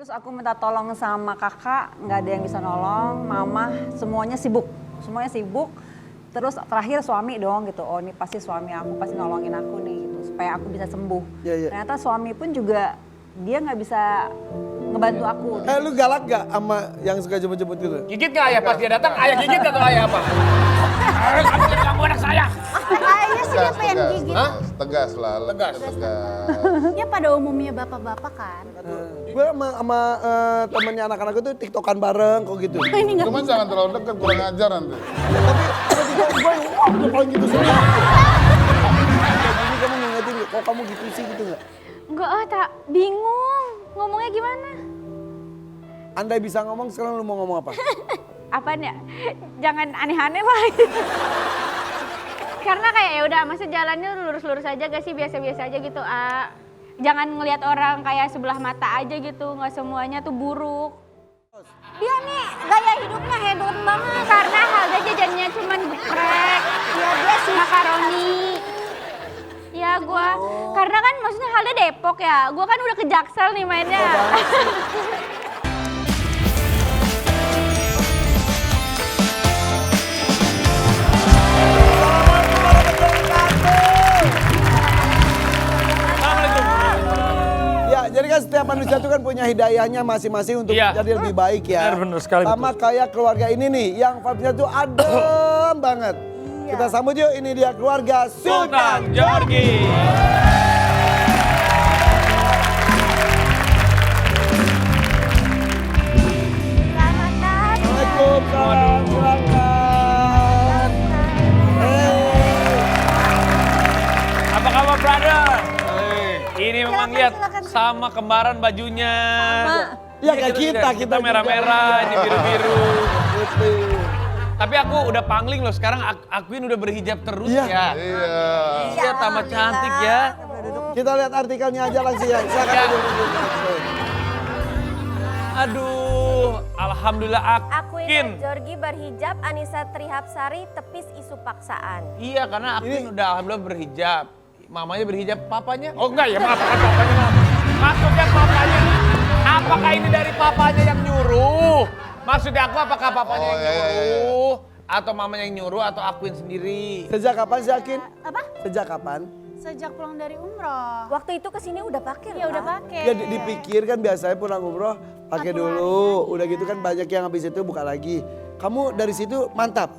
Terus aku minta tolong sama kakak, nggak ada yang bisa nolong, mama semuanya sibuk. Terus terakhir suami dong gitu, oh ini pasti suami aku pasti nolongin aku nih gitu, supaya aku bisa sembuh. Ternyata suami pun juga dia nggak bisa ngebantu aku. Lu galak gak sama yang suka jemput-jemput gitu? Gigit gak ayah pas dia datang, ayah gigit atau ayah apa? Kamu jadi ganggu anak saya. Kayaknya sih dia pengen gigit. Tegas lah. Tegas. Ya pada umumnya bapak-bapak kan. Gue sama temennya anak-anak gue tuh tiktokan bareng kok gitu. Cuman jangan terlalu dekat, kurang ajar nanti. Tapi gue paling gitu sih. Jadi kamu ngingetin, kok kamu gitu sih gitu gak? Enggak, tak bingung. Ngomongnya gimana? Andai bisa ngomong, sekarang lu mau ngomong apa? Apaan ya? Jangan aneh-aneh lah. Karena kayak ya udah, masa jalannya lurus-lurus aja gak sih, biasa-biasa aja gitu. Jangan ngelihat orang kayak sebelah mata aja gitu, nggak semuanya tuh buruk. Dia nih gaya hidupnya hedon banget. Karena harga jajannya cuman geprek, Ya dia sih. makaroni. Ya gua, karena kan maksudnya Halda Depok ya, gua kan udah ke Jaksel nih mainnya. Ya, jadi kan setiap manusia itu kan punya hidayahnya masing-masing untuk jadi lebih baik ya. Benar sekali. Sama kayak keluarga ini nih, yang vibes-nya tuh adem banget. Kita sambut yuk, ini dia keluarga Sultan Jorgi. Assalamualaikum, silakan. Apa kabar, brother? Ini memang lihat sama kembaran bajunya. Ya kayak kita merah-merah, ini biru-biru. Tapi aku udah pangling loh, sekarang Akuin udah berhijab terus ya. Iya, tamat cantik ya. Kita lihat artikelnya aja langsung ya. Silakan. Aduh, alhamdulillah Akuin. Jorgi berhijab, Anissa Trihapsari tepis isu paksaan. Iya, karena Akuin udah alhamdulillah berhijab. Mamanya berhijab, papanya? Oh enggak ya, maaf kan papanya. Maksudnya papanya, apakah ini dari papanya yang nyuruh? Maksudnya aku apakah papanya yang nyuruh? Atau mamanya yang nyuruh atau Akuin sendiri? Sejak kapan sih Akin? Apa? Sejak kapan? Sejak pulang dari umroh. Waktu itu kesini udah pakai Ya udah pakai. Ya dipikir kan biasanya pulang umroh pakai dulu. Udah gitu kan banyak yang habis itu buka lagi. Kamu dari situ mantap?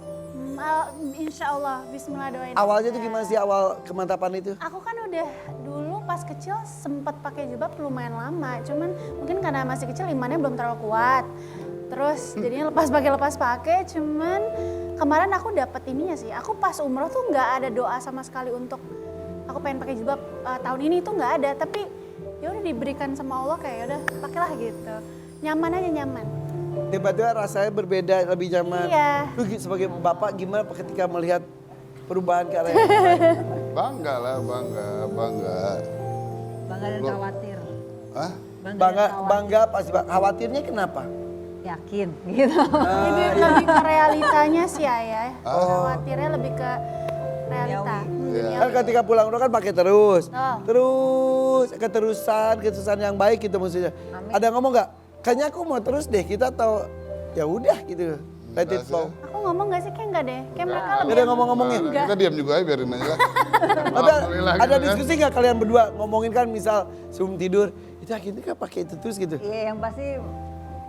Insya Allah, bismillah doain. Awalnya tuh gimana sih awal kemantapan itu? Aku kan udah dulu pas kecil sempat pakai jilbab lumayan lama. Cuman mungkin karena masih kecil imannya belum terlalu kuat. Terus jadinya lepas pakai. Cuman kemarin aku dapet ininya sih. Aku pas umroh tuh nggak ada doa sama sekali untuk aku pengen pakai jilbab tahun ini itu nggak ada. Tapi ya udah diberikan sama Allah kayak udah pakailah gitu. Nyaman aja nyaman. Tiba-tiba rasanya berbeda, lebih nyaman. Iya. Lu sebagai bapak gimana ketika melihat perubahan ke arah yang lain? Bangga lah, bangga. Bangga dan khawatir. Hah? Bangga pasti. Khawatirnya kenapa? Yakin gitu. Lebih ke realitanya sih Ayah. Khawatirnya lebih ke realita. Kan ketika pulang umroh kan pakai terus. Oh. Terus keterusan yang baik gitu maksudnya. Amin. Ada ngomong nggak? Kayaknya aku mau terus deh, kita tahu ya udah gitu. Let it flow. Aku ngomong gak sih? Kayak enggak deh. Kayak mereka lebih. Ada ngomong-ngomongin. Kita diam juga aja biarin aja lah. Tapi Alhamdulillah ada gitu kan. diskusi nggak kalian berdua ngomongin kan misal sebelum tidur itu akhirnya kan pakai itu terus gitu. Iya, yang pasti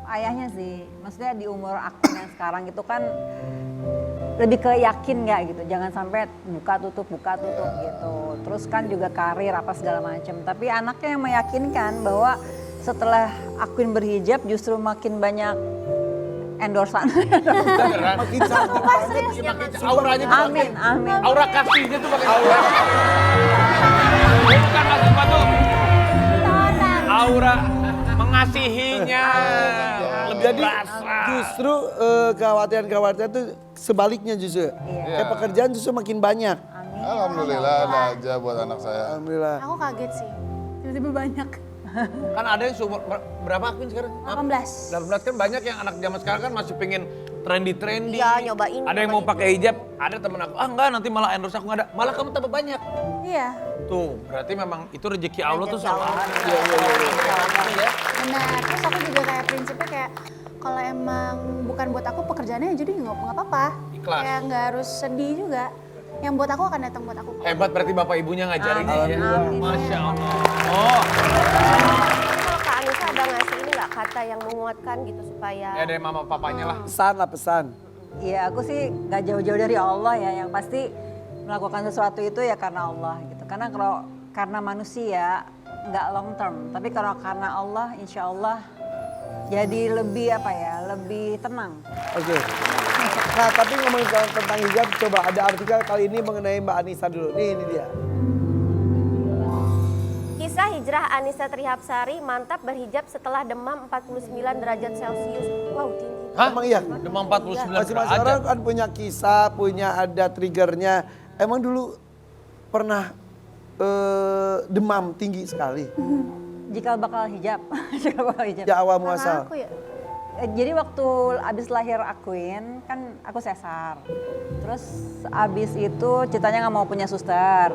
ayahnya sih. Maksudnya di umur aku yang sekarang itu kan lebih ke yakin nggak gitu. Jangan sampai buka tutup gitu. Terus kan juga karir apa segala macam. Tapi anaknya yang meyakinkan bahwa setelah Akuin berhijab justru makin banyak endorsan. Makin cantik banget. Auranya tuh Amin. aura kasihnya tuh pakai aura. Bukan maksud tuh. Aura mengasihinya. Lebih Jadi justru kekhawatiran tuh sebaliknya justru. Kayak pekerjaan justru makin banyak. Alhamdulillah ada aja buat anak saya. Alhamdulillah. Aku kaget sih. Tiba-tiba banyak. Kan ada yang seumur berapa Akuin sekarang? 18. 18 kan banyak yang anak zaman sekarang kan masih pengen trendy. Iya, nyobain. Ada yang mau pakai hijab, ada temen aku, enggak nanti malah endorse aku nggak ada. Malah kamu tambah banyak. Iya. Tuh, berarti memang itu rezeki Allah tuh selalu ada. Bener Benar, terus aku juga kayak prinsipnya kayak kalau emang bukan buat aku pekerjaannya jadi nggak apa-apa. Ikhlas. Kayak nggak harus sedih juga. Yang buat aku akan datang buat aku. Hebat berarti bapak ibunya ngajarin Amin, ya. amin. Masya Allah. Oh, Kalau Kak Anissa ada ngasih ini nggak kata yang menguatkan gitu supaya ya dari mama papanya lah. Pesan lah pesan. Iya, aku sih gak jauh-jauh dari Allah ya. Yang pasti melakukan sesuatu itu ya karena Allah gitu. Karena kalau karena manusia nggak long term. Tapi kalau karena Allah, insya Allah jadi lebih apa ya, lebih tenang. Oke. Nah tapi ngomongin tentang hijab, coba ada artikel kali ini mengenai Mbak Anissa dulu. Nih ini dia. kisah hijrah Anissa Trihapsari mantap berhijab setelah demam 49 derajat Celcius. Wow, tinggi. Hah? Emang iya? Demam 49 Masing-masing orang kan punya kisah, punya ada triggernya. Emang dulu pernah demam tinggi sekali? Jika bakal hijab, jika bakal hijab. Ya awal Karena muasal. aku ya, Jadi waktu abis lahir akuin, kan aku sesar. Terus abis itu ceritanya nggak mau punya suster.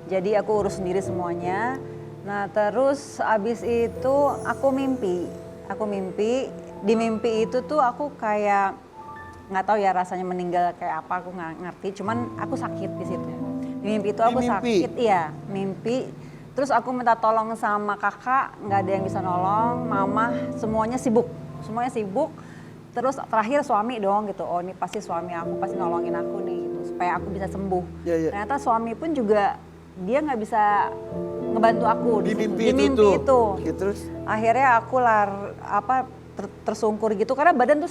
Jadi aku urus sendiri semuanya. Nah terus abis itu aku mimpi. Di mimpi itu tuh aku kayak nggak tahu ya rasanya meninggal kayak apa, aku nggak ngerti. Cuman aku sakit di situ. Di mimpi itu aku Di mimpi? sakit, iya mimpi. Terus aku minta tolong sama kakak, nggak ada yang bisa nolong. Mama semuanya sibuk. Terus terakhir suami dong gitu, oh ini pasti suami aku pasti nolongin aku nih gitu, supaya aku bisa sembuh. Iya, iya. Ternyata suami pun juga dia nggak bisa ngebantu aku Di situ. mimpi Di mimpi itu. Oke, terus? Akhirnya aku tersungkur gitu karena badan tuh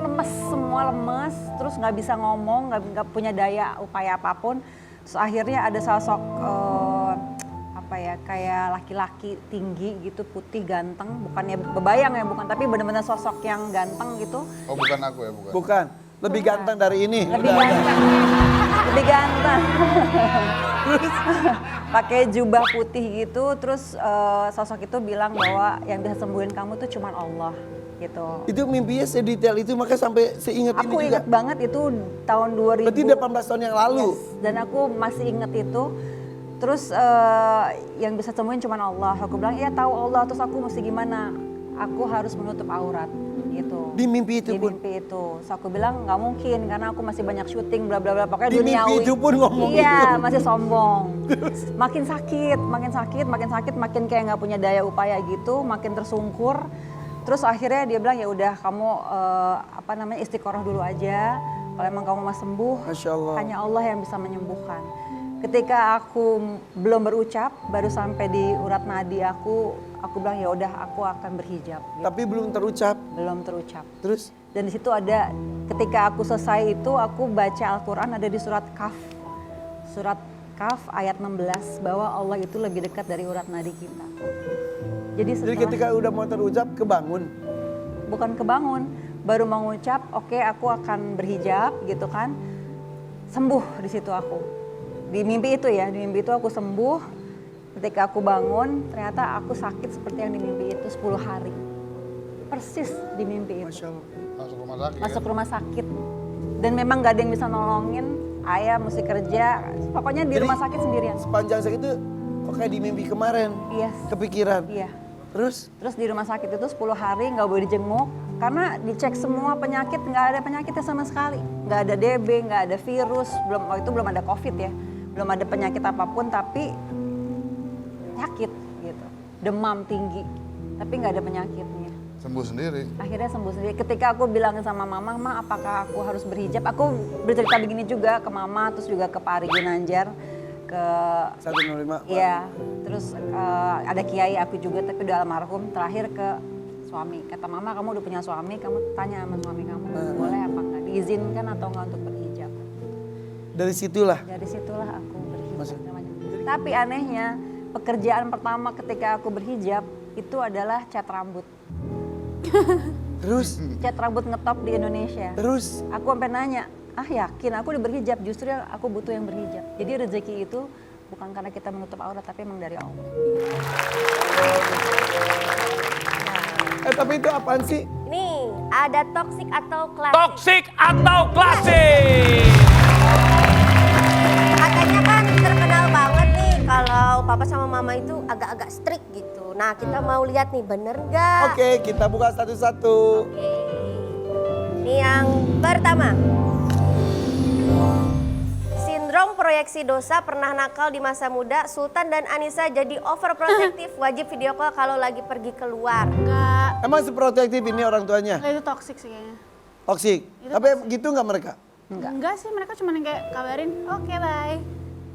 lemes, semua lemes, terus nggak bisa ngomong, nggak punya daya upaya apapun. Terus akhirnya ada sosok kayak laki-laki tinggi gitu, putih, ganteng, bukannya bebayang ya, bukan, tapi benar-benar sosok yang ganteng gitu. Oh bukan aku ya, bukan. Bukan. Lebih ganteng dari ini. Lebih Udah ada. ganteng. Lebih ganteng. Pakai jubah putih gitu, terus sosok itu bilang bahwa yang bisa sembuhin kamu tuh cuman Allah gitu. Itu mimpinya sedetail itu makanya sampai seingat ini Aku juga. ingat banget itu tahun 2000. Berarti 18 tahun yang lalu. Yes, dan aku masih inget itu. Terus yang bisa sembuhin cuman Allah. Aku bilang, iya tahu Allah, terus aku mesti gimana? Aku harus menutup aurat gitu. Di mimpi itu Di pun? mimpi itu. Terus aku bilang nggak mungkin karena aku masih banyak syuting bla bla bla. Pokoknya Di mimpi duniawi. itu pun ngomong Iya, gitu? masih sombong. Makin sakit, makin kayak nggak punya daya upaya gitu, makin tersungkur. Terus akhirnya dia bilang ya udah kamu istiqoroh dulu aja. Kalau emang kamu mau sembuh, Masya Allah. hanya Allah yang bisa menyembuhkan. Ketika aku belum berucap, baru sampai di urat nadi aku bilang ya udah aku akan berhijab. Gitu. Tapi belum terucap. Belum terucap. Terus? Dan di situ ada, ketika aku selesai itu aku baca Al-Quran ada di surat Kaf. Surat Kaf ayat 16 bahwa Allah itu lebih dekat dari urat nadi kita. Jadi Jadi ketika udah mau terucap kebangun. bukan kebangun, baru mengucap oke, aku akan berhijab gitu kan. Sembuh di situ aku. Di mimpi itu ya, di mimpi itu aku sembuh. Ketika aku bangun, ternyata aku sakit seperti yang di mimpi itu 10 hari. Persis di mimpi itu. Masya Allah. Masuk rumah sakit. Masuk rumah sakit. Dan memang gak ada yang bisa nolongin. Ayah mesti kerja. Pokoknya di Jadi, rumah sakit sendirian. Sepanjang sakit itu kok kayak di mimpi kemarin. Iya. Kepikiran. Iya. Terus? Terus di rumah sakit itu 10 hari nggak boleh dijenguk. Karena dicek semua penyakit, nggak ada penyakitnya sama sekali. Nggak ada DB, nggak ada virus. Waktu itu belum ada COVID ya. Belum ada penyakit apapun, tapi sakit gitu. Demam tinggi, tapi nggak ada penyakitnya. Sembuh sendiri. Akhirnya sembuh sendiri. Ketika aku bilang sama mama, Ma apakah aku harus berhijab? Aku bercerita begini juga ke mama, terus juga ke Pak Ari Ginanjar, ke 105. iya, terus ada kiai aku juga tapi udah almarhum. Terakhir ke suami. Kata mama, kamu udah punya suami, kamu tanya sama suami kamu, boleh apa enggak? Diizinkan atau enggak untuk berhijab? Dari situlah. Dari situlah aku berhijab. Maksud- namanya. Tapi anehnya, pekerjaan pertama ketika aku berhijab itu adalah cat rambut. Terus? Cat rambut ngetop di Indonesia. Terus? Aku sampai nanya, yakin aku udah berhijab, justru aku butuh yang berhijab. Jadi rezeki itu bukan karena kita menutup aurat, tapi emang dari Allah. Tapi itu apaan sih? Nih, ada toksik atau klasik. Toksik atau klasik? Katanya kan terkenal banget nih kalau kalau papa sama mama itu agak-agak strict gitu. Nah kita mau lihat nih bener nggak? Oke, kita buka satu-satu. Ini yang pertama. Sindrom proyeksi dosa, pernah nakal di masa muda, Sultan dan Anissa jadi overprotective, wajib video call kalau lagi pergi keluar. Enggak, Emang seprotektif ini orang tuanya? itu toxic sih kayaknya. Toksik. Tapi gitu nggak mereka? Enggak sih, mereka cuma kayak kabarin, oke bye.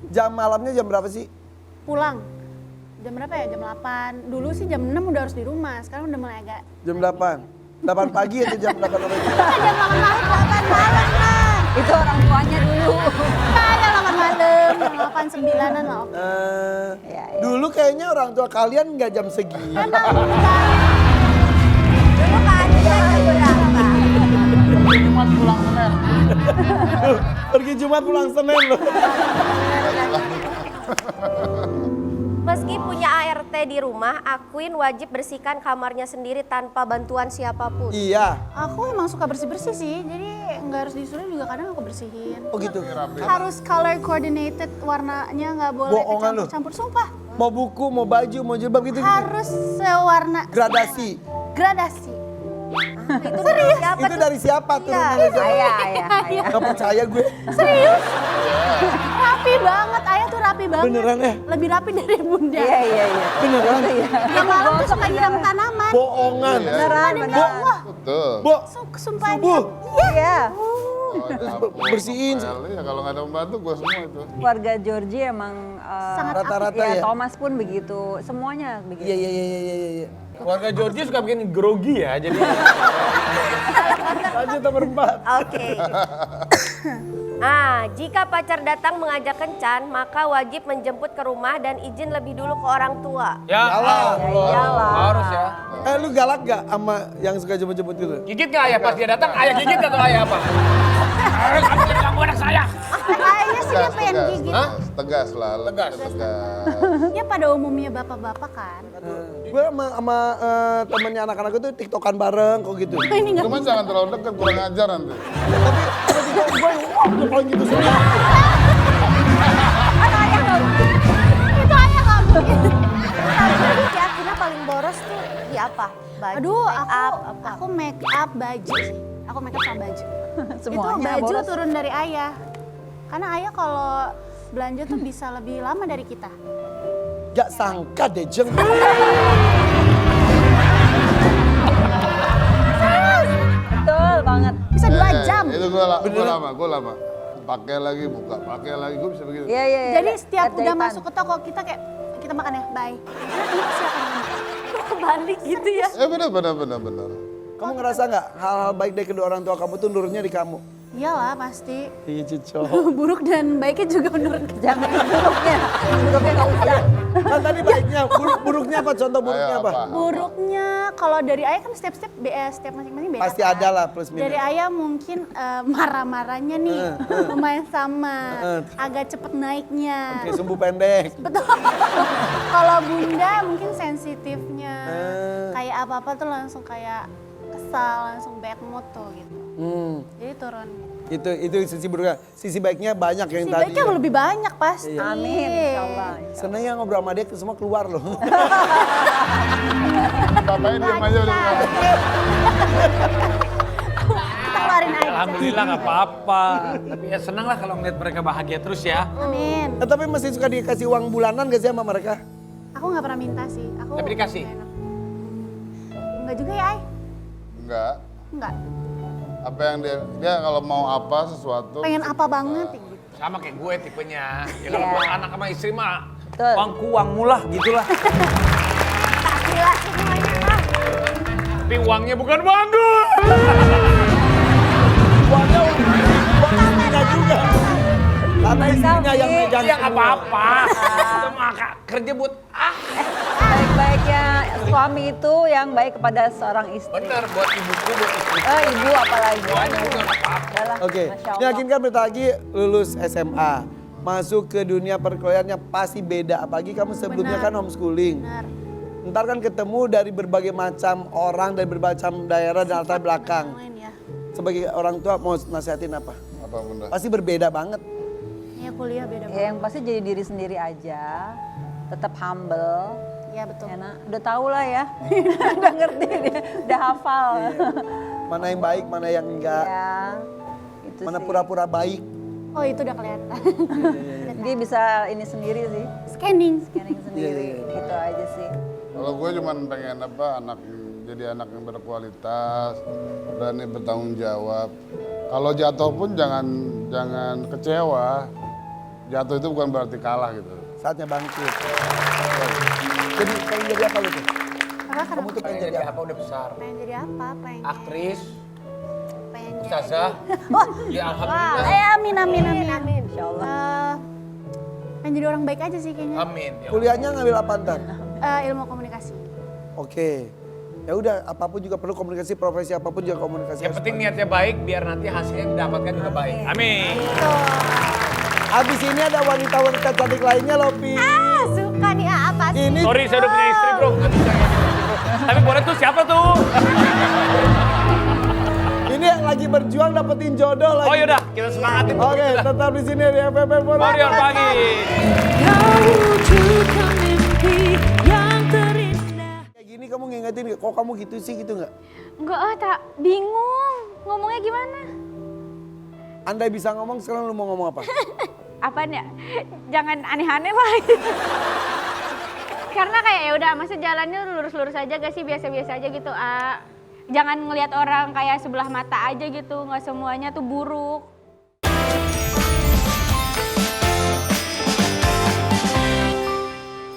Jam malamnya jam berapa sih? Pulang. Jam berapa ya? Jam 8. Dulu sih jam 6 udah harus di rumah, sekarang udah mulai agak... Jam 8. 8 pagi atau jam 8 pagi? Jam 8 malam, 8 malam lah. Itu orang tuanya dulu. Jam 8 malam, jam 8, 9-an lah. Oke. Ya, ya. Dulu kayaknya orang tua kalian nggak jam segini. Emang bukan. Dulu Kak Anissa jam berapa? Jumat pulang Senin. Pergi Jumat pulang Senin loh. Meski punya ART di rumah, akuin wajib bersihkan kamarnya sendiri tanpa bantuan siapapun. Iya. Aku emang suka bersih-bersih sih, jadi nggak harus disuruh juga kadang aku bersihin. Oh gitu. Harus color coordinated, warnanya nggak boleh Bohongan lu. kecampur-campur. Sumpah, Mau buku, mau baju, mau jilbab gitu. harus sewarna. Gradasi. Gradasi. Itu dari siapa Itu tuh? dari siapa tuh? Iya. Ayah. Gak percaya gue. Serius? Rapi banget, ayah tuh rapi banget. Beneran ya? Lebih rapi dari bunda. Iya. Beneran? Yang malam tuh suka nyiram tanaman. Bohongan. Beneran, beneran. Wah, Betul. Bo, sumpah subuh. Iya. Bersihin. Ya kalau nggak ada pembantu gue semua itu. Keluarga Georgie emang Sangat Rata-rata ya? Thomas pun begitu, semuanya begitu. Iya. Keluarga Georgie suka bikin grogi ya, jadi Lanjut nomor 4. Oke. Jika pacar datang mengajak kencan, maka wajib menjemput ke rumah dan izin lebih dulu ke orang tua. ya Iyalah. Iyalah. harus ya. Lu galak gak sama yang suka jemput-jemput gitu? Gigit nggak ayah pas dia datang? Ayah gigit atau ayah apa? Kamu jadi ganggu anak saya. Kayaknya sih dia pengen gigit. Tegas lah. Tegas. Ya pada umumnya bapak-bapak kan. Gue sama temennya anak-anak itu tiktokan bareng kok gitu. Ini nggak Cuman jangan terlalu dekat, kurang ajar nanti. Tapi gue ngapain gitu sih? itu ayah nggak mungkin. Tapi Akina paling boros tuh di apa? Baju, Aduh, make up, apa? aku make up baju sih. Aku make up sama baju. Semuanya Itu baju boros. turun dari ayah. Karena ayah kalau belanja tuh bisa lebih lama dari kita. Gak sangka deh Jeng. Betul banget. Bisa 2 jam. Itu gue lama. Pakai lagi, buka, pakai lagi, gue bisa begitu. Iya. Jadi setiap Lihat udah jahitan. masuk ke toko kita kayak kita makan ya, bye. Karena ini pasti akan lama. Kok kebalik gitu ya? Benar. Kamu ngerasa nggak hal-hal baik dari kedua orang tua kamu tuh nurunnya di kamu? Iyalah pasti. Iya Cico. Buruk dan baiknya juga menurun ke Jangan buruknya nggak usah. Kan tadi baiknya, buruknya apa? Contoh buruknya Ayo, apa? Buruknya kalau dari ayah kan setiap masing-masing beda. Pasti kan? ada lah plus minus. Dari ayah mungkin marah-marahnya nih lumayan sama, agak cepet naiknya. Kayak sumbu pendek. Betul. Kalau bunda mungkin sensitifnya, kayak apa-apa tuh langsung kayak kesal, langsung bad mood tuh gitu. Jadi turun. Itu sisi buruknya. Sisi baiknya banyak yang Si tadi. baiknya lebih banyak pasti. Amin, insyaallah. Seneng ya ngobrol sama dia semua keluar loh. Bapaknya diam aja udah. Kita keluarin aja. Alhamdulillah nggak apa-apa. Tapi ya senang lah kalau ngeliat mereka bahagia terus ya. Amin. Tapi masih suka dikasih uang bulanan gak sih sama mereka? Aku nggak pernah minta sih. Aku Tapi dikasih? nggak enak. Enggak juga ya, Ay? Enggak. Enggak. Apa yang dia kalau mau apa sesuatu. Pengen apa banget gitu. Sama kayak gue tipenya. Ya kalau buat anak sama istri mah Betul. uangku uangmu lah gitulah. Tak gila semuanya lah. Tapi uangnya bukan uangku. Uangnya istrinya juga. Karena istrinya yang megang Ya nggak semua. apa-apa. Itu mah kerja buat Baik-baiknya suami itu yang baik kepada seorang istri. bener buat ibuku buat istri. Ibu apalagi. Doanya udah nggak apa-apa. Udahlah, Oke, Masya ini Allah. Akin kan bentar lagi lulus SMA. Masuk ke dunia perkuliahannya pasti beda. Apalagi kamu sebelumnya Benar. kan homeschooling. Benar. Ntar kan ketemu dari berbagai macam orang, dari berbagai macam daerah dan latar belakang. Yang lain ya. Sebagai orang tua mau nasihatin apa? Apa bunda? Pasti berbeda banget. Ya kuliah beda Ya banget. yang pasti jadi diri sendiri aja. tetap humble. Iya betul. Ya, Nak. Udah tahu lah ya, udah ngerti dia, udah hafal. Mana yang baik, mana yang enggak. Ya, itu Mana sih. pura-pura baik. Oh itu udah kelihatan. Dia bisa ini sendiri sih, Scanning. scanning sendiri, gitu aja sih. Kalau gue cuman pengen jadi anak yang berkualitas, berani bertanggung jawab. Kalau jatuh pun jangan kecewa. Jatuh itu bukan berarti kalah gitu. Saatnya bangkit. Jadi pengen jadi apa lu tuh? Kakak Kamu kenapa? tuh pengen jadi apa? udah besar? Pengen jadi apa? Pengen. Aktris, Pengen jadi. ustazah. Wah. Ya alhamdulillah. Amin amin amin. Amin. Insya Allah. Pengen jadi orang baik aja sih kayaknya. Amin. Ya. Kuliahnya ngambil apa ntar? Ilmu komunikasi. Oke. Ya udah, apapun juga perlu komunikasi, profesi apapun juga komunikasi. Yang penting niatnya baik biar nanti hasilnya yang didapatkan juga baik. Amin. Abis ini ada wanita-wanita cantik lainnya loh, Pi. Suka nih apa sih? Ini Sorry saya udah punya istri bro. Nggak bisa ya. Tapi boleh tuh siapa tuh? ini yang lagi berjuang dapetin jodoh lagi. Oh yaudah kita semangatin. Oke, tetap di sini di FPP Pura. Warrior pagi. Kayak gini kamu ngingetin, kok kamu gitu sih gitu nggak? Enggak tak bingung ngomongnya gimana. Andai bisa ngomong, sekarang lu mau ngomong apa? Apaan ya? Jangan aneh-aneh lah. Karena kayak ya udah masa jalannya lurus-lurus aja gak sih, biasa-biasa aja gitu. Jangan ngelihat orang kayak sebelah mata aja gitu, nggak semuanya tuh buruk.